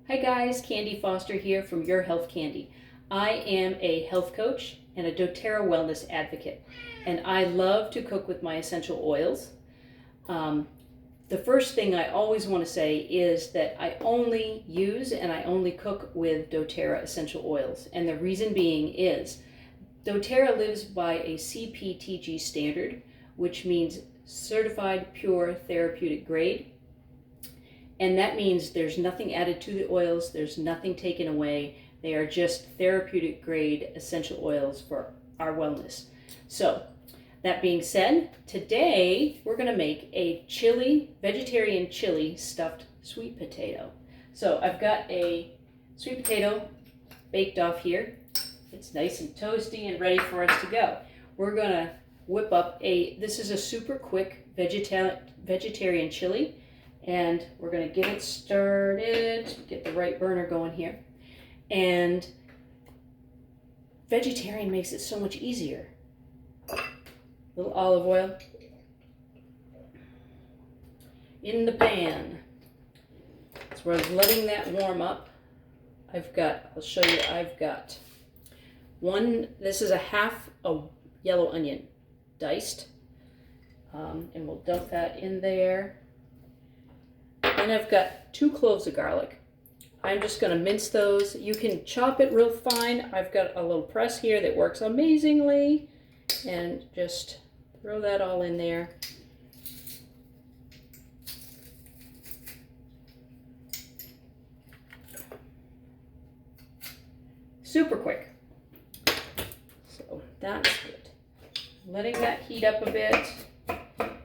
Hi guys, Candy Foster here from Your Health Candy. I am a health coach and a doTERRA wellness advocate, and I love to cook with my essential oils. The first thing I always want to say is that I only use and I only cook with doTERRA essential oils, and the reason being is doTERRA lives by a CPTG standard, which means Certified Pure Therapeutic Grade. And that means there's nothing added to the oils, there's nothing taken away. They are just therapeutic grade essential oils for our wellness. So, that being said, today we're going to make a vegetarian chili stuffed sweet potato. So I've got a sweet potato baked off here. It's nice and toasty and ready for us to go. We're going to whip up this is a super quick vegetarian chili. And we're going to get it started, get the right burner going here. And vegetarian makes it so much easier. A little olive oil in the pan. So we're letting that warm up. I'll show you, I've got this is a half a yellow onion diced. And we'll dump that in there. And I've got 2 cloves of garlic. I'm just going to mince those. You can chop it real fine. I've got a little press here that works amazingly. And just throw that all in there. Super quick. So that's good. Letting that heat up a bit.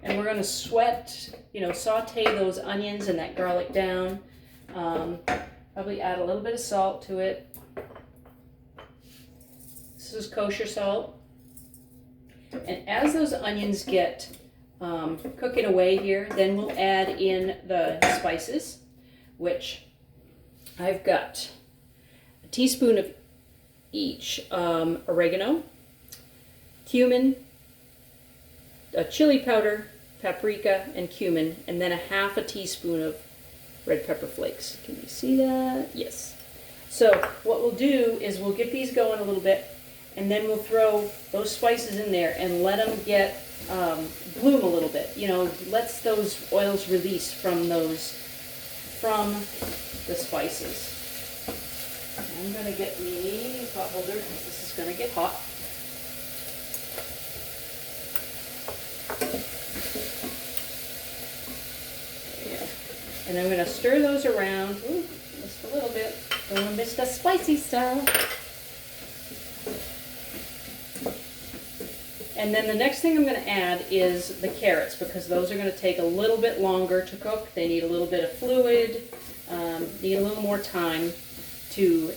And we're going to saute those onions and that garlic down. Probably add a little bit of salt to it. This is kosher salt. And as those onions get cooking away here, then we'll add in the spices, which I've got a teaspoon of each. Oregano, cumin, a chili powder, paprika, and cumin, and then a half a teaspoon of red pepper flakes. Can you see that? Yes. So what we'll do is we'll get these going a little bit, and then we'll throw those spices in there and let them get bloom a little bit. Lets those oils release from the spices. I'm gonna get me a pot holder because this is gonna get hot. And I'm going to stir those around. Ooh, just a little bit. Don't want to miss the spicy stuff. And then the next thing I'm going to add is the carrots, because those are going to take a little bit longer to cook. They need a little bit of fluid, need a little more time to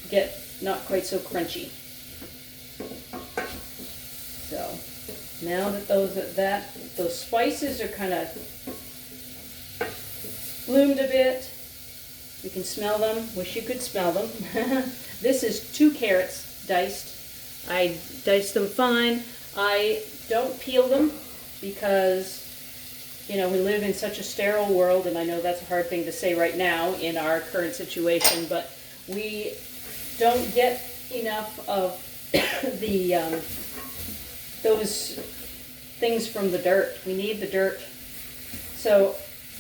get not quite so crunchy. So now that those spices are kind of bloomed a bit. You can smell them. Wish you could smell them. This is 2 carrots diced. I diced them fine. I don't peel them because, we live in such a sterile world, and I know that's a hard thing to say right now in our current situation, but we don't get enough of those things from the dirt. We need the dirt.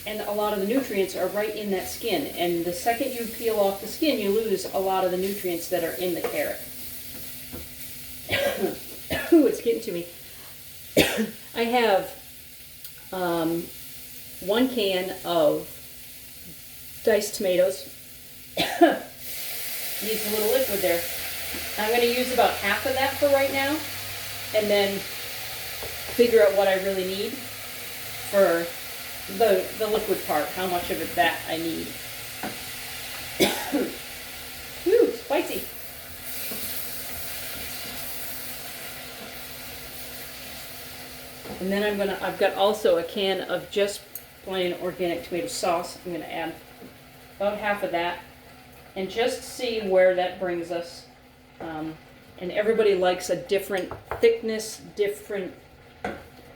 And a lot of the nutrients are right in that skin. And the second you peel off the skin, you lose a lot of the nutrients that are in the carrot. Ooh, it's getting to me. I have 1 can of diced tomatoes. Needs a little liquid there. I'm going to use about half of that for right now. And then figure out what I really need for the liquid part, how much of it that I need. Woo, spicy. And then I've got also a can of just plain organic tomato sauce. I'm gonna add about half of that and just see where that brings us. And everybody likes a different thickness, different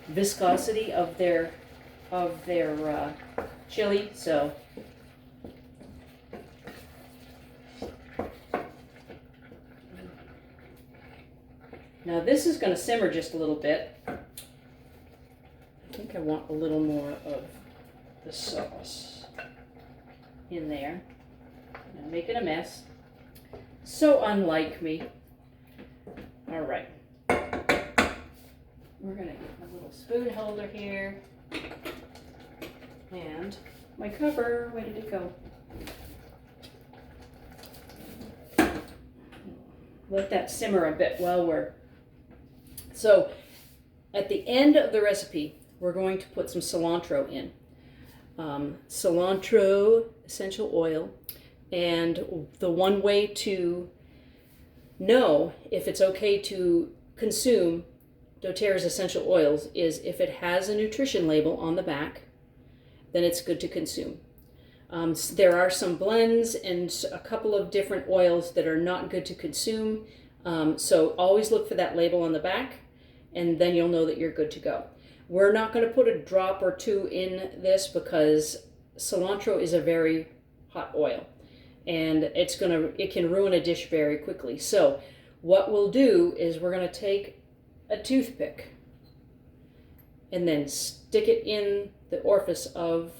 viscosity of their chili, so Now this is going to simmer just a little bit. I think I want a little more of the sauce in there. I'm making a mess. So unlike me. All right. We're going to get a little spoon holder here. And my cover, where did it go? Let that simmer a bit while we're... So at the end of the recipe, we're going to put some cilantro in. Cilantro essential oil. And the one way to know if it's okay to consume doTERRA's essential oils is if it has a nutrition label on the back, then it's good to consume. There are some blends and a couple of different oils that are not good to consume. So always look for that label on the back, and then you'll know that you're good to go. We're not going to put a drop or two in this because cilantro is a very hot oil, and it can ruin a dish very quickly. So what we'll do is we're going to take a toothpick and then stick it in the orifice of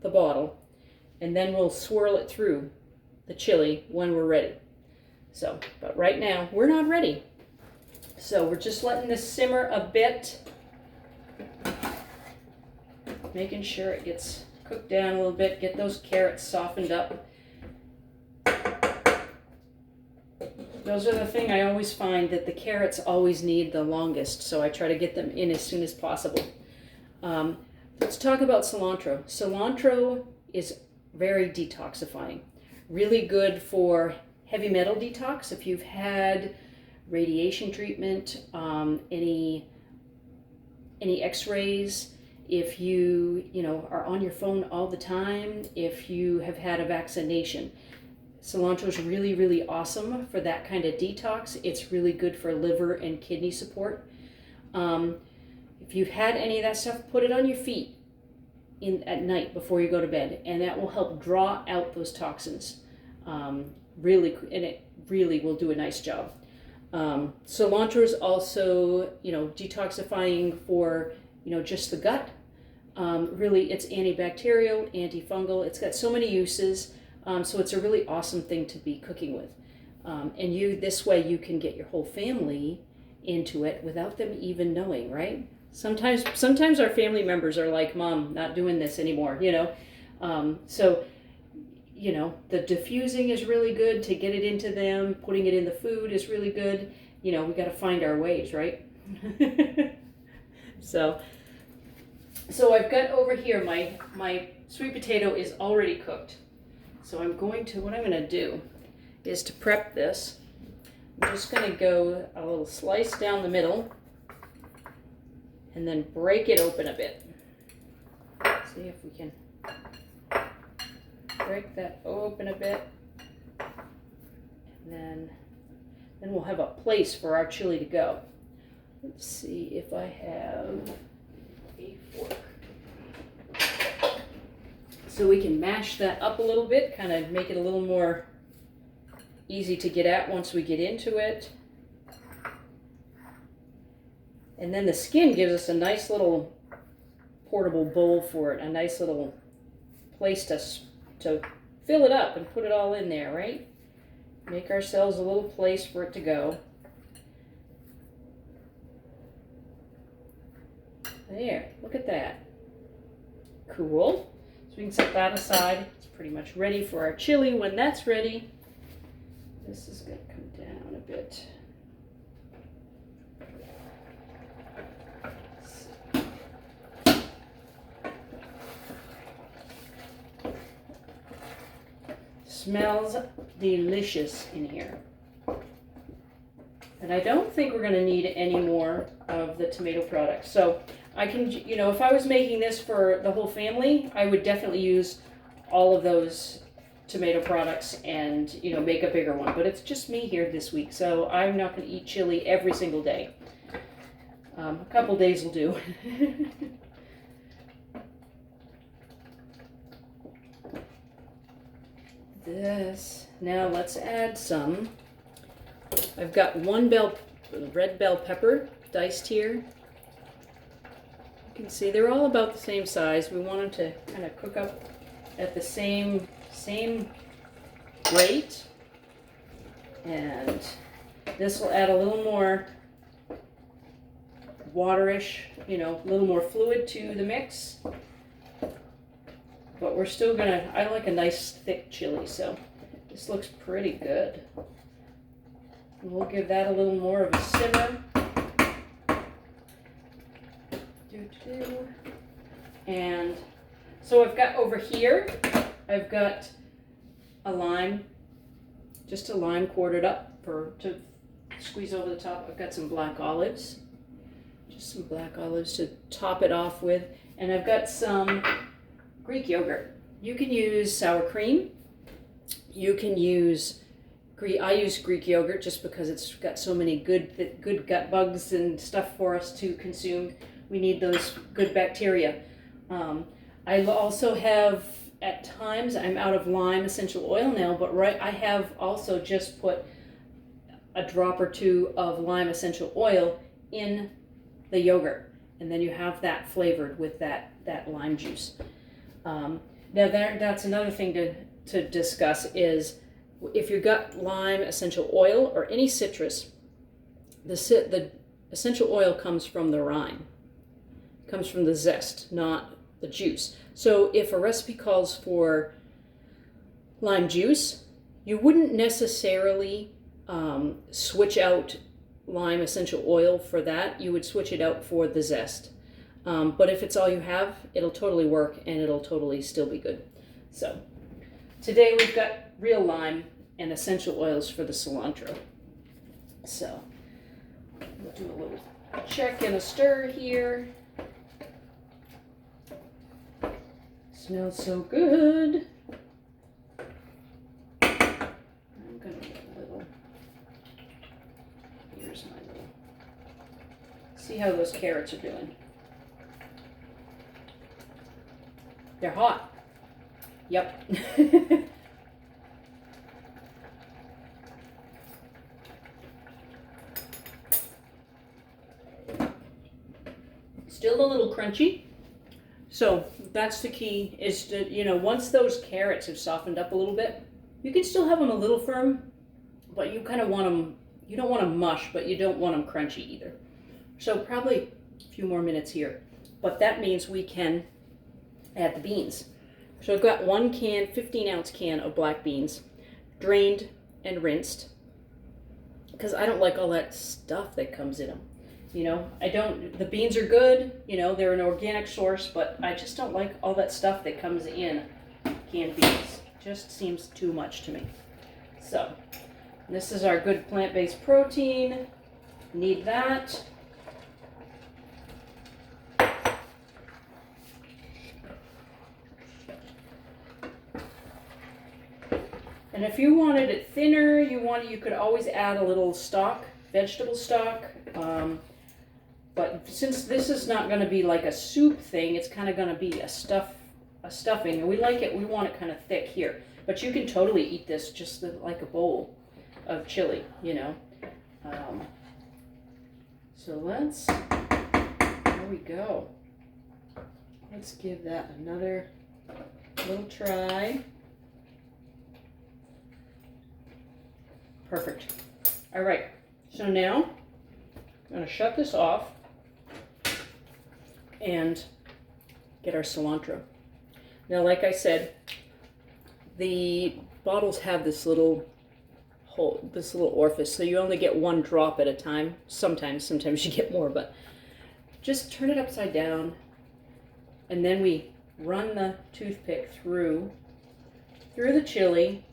the bottle, and then we'll swirl it through the chili when we're ready. So, but right now we're not ready. So we're just letting this simmer a bit, making sure it gets cooked down a little bit, get those carrots softened up. Those are the thing I always find, that the carrots always need the longest, so I try to get them in as soon as possible. Let's talk about cilantro. Cilantro is very detoxifying. Really good for heavy metal detox. If you've had radiation treatment, any x-rays, if you are on your phone all the time, if you have had a vaccination. Cilantro is really, really awesome for that kind of detox. It's really good for liver and kidney support. If you've had any of that stuff, put it on your feet at night before you go to bed, and that will help draw out those toxins. And it really will do a nice job. Cilantro is also, detoxifying for, just the gut. Really, it's antibacterial, antifungal. It's got so many uses. So it's a really awesome thing to be cooking with. And this way you can get your whole family into it without them even knowing, right? Sometimes our family members are like, Mom, not doing this anymore, So, the diffusing is really good to get it into them. Putting it in the food is really good. We got to find our ways, right? So I've got over here, my sweet potato is already cooked. So what I'm going to do is to prep this. I'm just going to go a little slice down the middle and then break it open a bit. See if we can break that open a bit. And then we'll have a place for our chili to go. Let's see if I have a fork. So we can mash that up a little bit, kind of make it a little more easy to get at once we get into it. And then the skin gives us a nice little portable bowl for it, a nice little place to fill it up and put it all in there, right? Make ourselves a little place for it to go. There, look at that. Cool. So we can set that aside. It's pretty much ready for our chili. When that's ready, this is going to come down a bit. Smells delicious in here. And I don't think we're going to need any more of the tomato products. So I can, if I was making this for the whole family, I would definitely use all of those tomato products and, make a bigger one. But it's just me here this week, so I'm not going to eat chili every single day. A couple days will do. Now let's add some I've got red bell pepper diced here. You can see they're all about the same size. We want them to kind of cook up at the same rate. And this will add a little more waterish, you know, a little more fluid to the mix. But we're still gonna, I like a nice thick chili, so this looks pretty good. And we'll give that a little more of a simmer. And so I've got over here, I've got a lime, just a lime quartered up to squeeze over the top. I've got some black olives, just some black olives to top it off with. And I've got some Greek yogurt. You can use sour cream. You can use I use Greek yogurt just because it's got so many good gut bugs and stuff for us to consume. We need those good bacteria. I also have, at times, I'm out of lime essential oil now, but I have also just put a drop or two of lime essential oil in the yogurt, and then you have that flavored with that lime juice. Now that's another thing to discuss is if you've got lime essential oil or any citrus, the essential oil comes from the rind, comes from the zest, not the juice. So if a recipe calls for lime juice, you wouldn't necessarily switch out lime essential oil for that. You would switch it out for the zest. But if it's all you have, it'll totally work and it'll totally still be good. So today we've got real lime and essential oils for the cilantro. So we'll do a little check and a stir here. Smells so good. I'm gonna get a little, here's my little, see how those carrots are doing. They're hot. Yep. Still a little crunchy. So that's the key, is to, you know, once those carrots have softened up a little bit, you can still have them a little firm, but you kind of want them, you don't want them mush, but you don't want them crunchy either. So probably a few more minutes here, but that means we can add the beans. So I've got 1 can, 15-ounce can of black beans, drained and rinsed, because I don't like all that stuff that comes in them. You know, the beans are good, you know, they're an organic source, but I just don't like all that stuff that comes in canned beans. Just seems too much to me. So, this is our good plant-based protein. Need that. And if you wanted it thinner, you could always add a little stock, vegetable stock. But since this is not going to be like a soup thing, it's kind of going to be a stuffing. And we want it kind of thick here. But you can totally eat this just like a bowl of chili, you know. So there we go. Let's give that another little try. Perfect. All right, so now I'm going to shut this off and get our cilantro. Now, like I said, the bottles have this little hole, this little orifice, so you only get 1 drop at a time. Sometimes you get more, but just turn it upside down, and then we run the toothpick through the chili,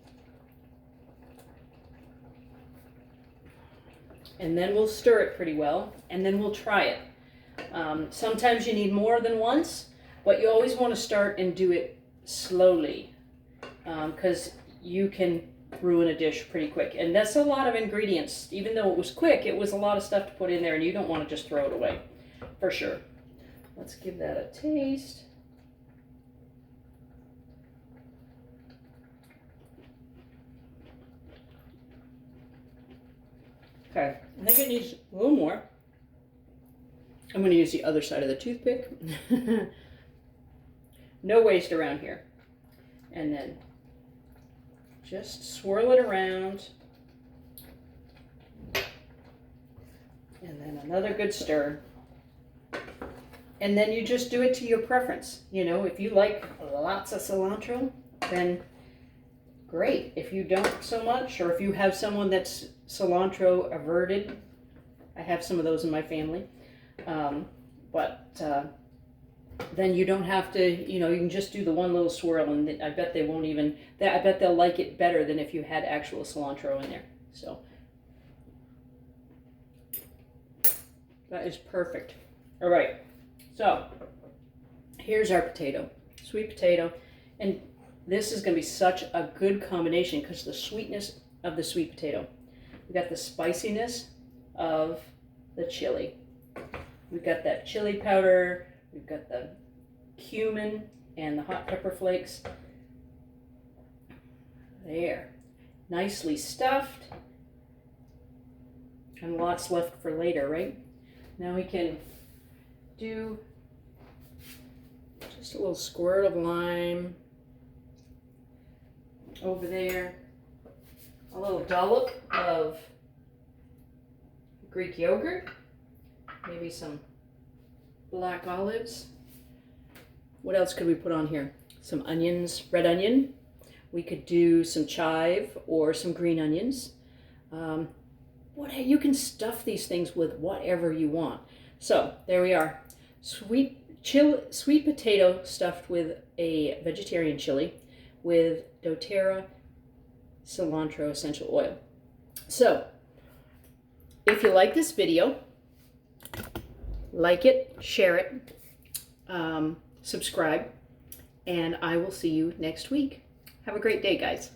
and then we'll stir it pretty well, and then we'll try it. Sometimes you need more than once, but you always want to start and do it slowly, because you can ruin a dish pretty quick. And that's a lot of ingredients. Even though it was quick, it was a lot of stuff to put in there, and you don't want to just throw it away, for sure. Let's give that a taste. Okay, I think it needs a little more. I'm going to use the other side of the toothpick. No waste around here. And then just swirl it around. And then another good stir. And then you just do it to your preference. You know, if you like lots of cilantro, then great. If you don't so much, or if you have someone that's cilantro averted, I have some of those in my family. Then you don't have to, you know, you can just do the one little swirl, and I bet they won't even, I bet they'll like it better than if you had actual cilantro in there. So that is perfect. All right, so here's our potato, sweet potato, and this is going to be such a good combination because the sweetness of the sweet potato. We got the spiciness of the chili. We've got that chili powder. We've got the cumin and the hot pepper flakes. There. Nicely stuffed. And lots left for later, right? Now we can do just a little squirt of lime over there. A little dollop of Greek yogurt. Maybe some black olives. What else could we put on here? Some onions, red onion. We could do some chive or some green onions. You can stuff these things with whatever you want. So there we are. Sweet potato stuffed with a vegetarian chili with doTERRA Cilantro Essential Oil. So if you like this video, like it, share it, subscribe, and I will see you next week. Have a great day, guys.